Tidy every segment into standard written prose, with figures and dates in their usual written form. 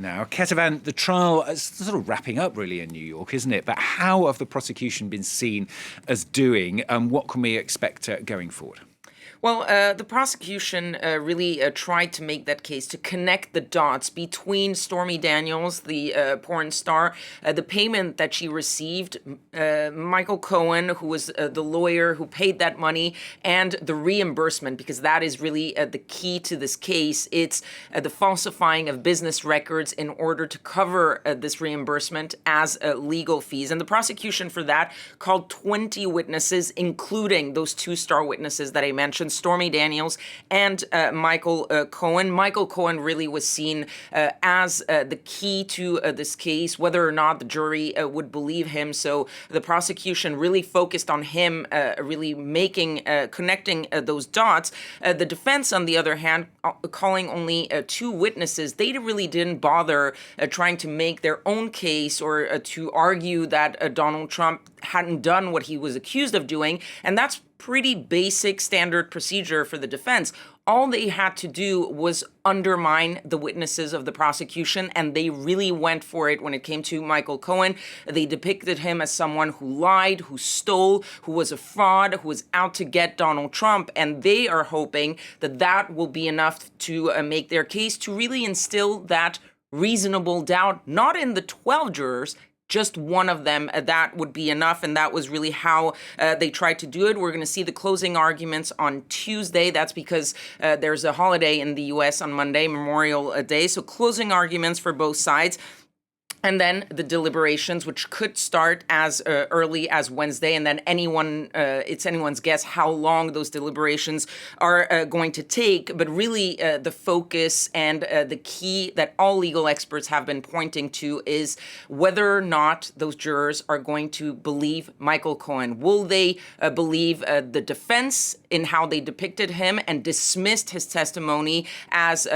Now, Kethevane, the trial is sort of wrapping up really in New York, isn't it? But how have the prosecution been seen as doing, and what can we expect going forward? Well, the prosecution really tried to make that case to connect the dots between Stormy Daniels, the porn star, the payment that she received, Michael Cohen, who was the lawyer who paid that money, and the reimbursement, because that is really the key to this case. It's the falsifying of business records in order to cover this reimbursement as legal fees. And the prosecution for that called 20 witnesses, including those two star witnesses that I mentioned, Stormy Daniels and Michael Cohen. Michael Cohen really was seen as the key to this case, whether or not the jury would believe him. So the prosecution really focused on him, really connecting those dots. The defense, on the other hand, calling only two witnesses, they really didn't bother trying to make their own case or to argue that Donald Trump hadn't done what he was accused of doing. And that's pretty basic standard procedure for the defense. All they had to do was undermine the witnesses of the prosecution, and they really went for it when it came to Michael Cohen. They depicted him as someone who lied, who stole, who was a fraud, who was out to get Donald Trump, and they are hoping that that will be enough to make their case, to really instill that reasonable doubt, not in the 12 jurors, just one of them, that would be enough. And that was really how they tried to do it. We're going to see the closing arguments on Tuesday. That's because there's a holiday in the U.S. on Monday, Memorial Day. So closing arguments for both sides. And then the deliberations, which could start as early as Wednesday, and then it's anyone's guess how long those deliberations are going to take. But really, the focus and the key that all legal experts have been pointing to is whether or not those jurors are going to believe Michael Cohen. Will they believe the defense in how they depicted him and dismissed his testimony as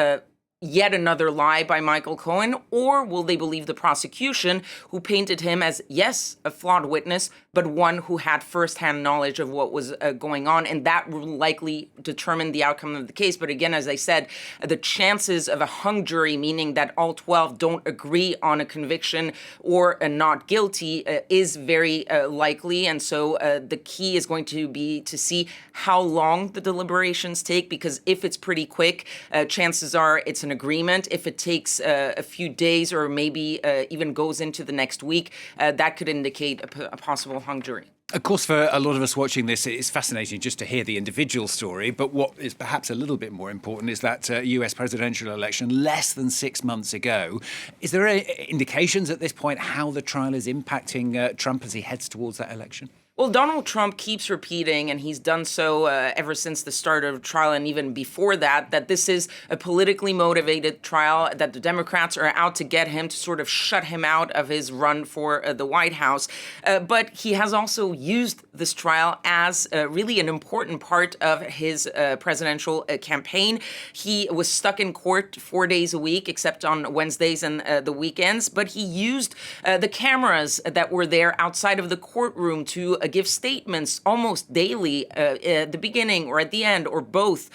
yet another lie by Michael Cohen, or will they believe the prosecution, who painted him as, yes, a flawed witness, but one who had firsthand knowledge of what was going on, and that will likely determine the outcome of the case. But again, as I said, the chances of a hung jury, meaning that all 12 don't agree on a conviction or a not guilty, is very likely. And so the key is going to be to see how long the deliberations take, because if it's pretty quick, chances are it's an agreement. If it takes a few days or maybe even goes into the next week, that could indicate a possible hung jury. Of course, for a lot of us watching this, it's fascinating just to hear the individual story. But what is perhaps a little bit more important is that US presidential election less than 6 months ago. Is there indications at this point how the trial is impacting Trump as he heads towards that election? Well, Donald Trump keeps repeating, and he's done so ever since the start of the trial and even before that, that this is a politically motivated trial, that the Democrats are out to get him, to sort of shut him out of his run for the White House. But he has also used this trial as really an important part of his presidential campaign. He was stuck in court 4 days a week, except on Wednesdays and the weekends. But he used the cameras that were there outside of the courtroom to give statements almost daily at the beginning or at the end or both.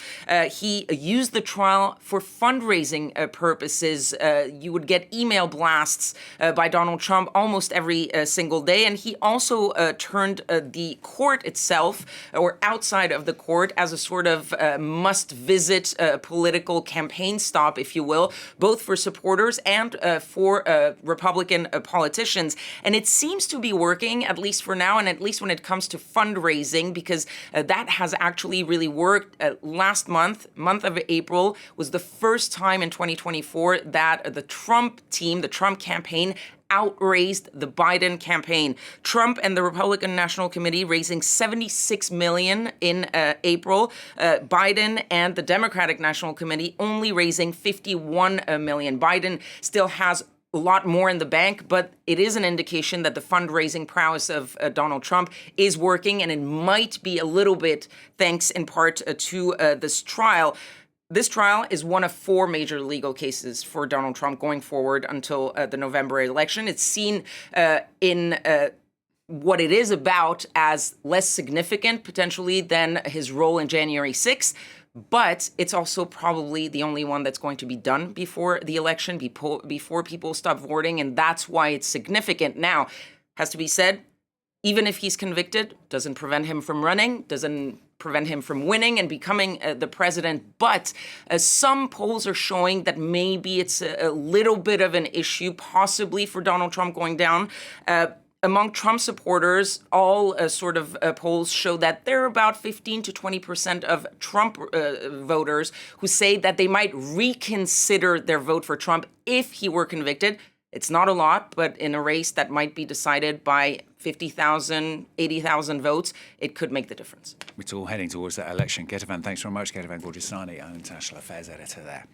He used the trial for fundraising purposes. You would get email blasts by Donald Trump almost every single day. And he also turned the court itself, or outside of the court, as a sort of must-visit political campaign stop, if you will, both for supporters and for Republican politicians. And it seems to be working, at least for now, and at least when it comes to fundraising, because that has actually really worked. Last month of April, was the first time in 2024 that the Trump team, the Trump campaign, outraised the Biden campaign. Trump and the Republican National Committee raising $76 million in April. Biden and the Democratic National Committee only raising $51 million. Biden still has a lot more in the bank, but it is an indication that the fundraising prowess of Donald Trump is working, and it might be a little bit thanks in part to this trial. This trial is one of 4 major legal cases for Donald Trump going forward until the November election. It's seen in what it is about as less significant, potentially, than his role in January 6th. But it's also probably the only one that's going to be done before the election, before people stop voting. And that's why it's significant. Now, has to be said, even if he's convicted, doesn't prevent him from running, doesn't prevent him from winning and becoming the president. But some polls are showing that maybe it's a little bit of an issue, possibly for Donald Trump going down. Among Trump supporters, all polls show that there are about 15 to 20% of Trump voters who say that they might reconsider their vote for Trump if he were convicted. It's not a lot, but in a race that might be decided by 50,000, 80,000 votes, it could make the difference. It's all heading towards that election. Kethevane, thanks very much. Kethevane Gorjestani, international affairs editor there.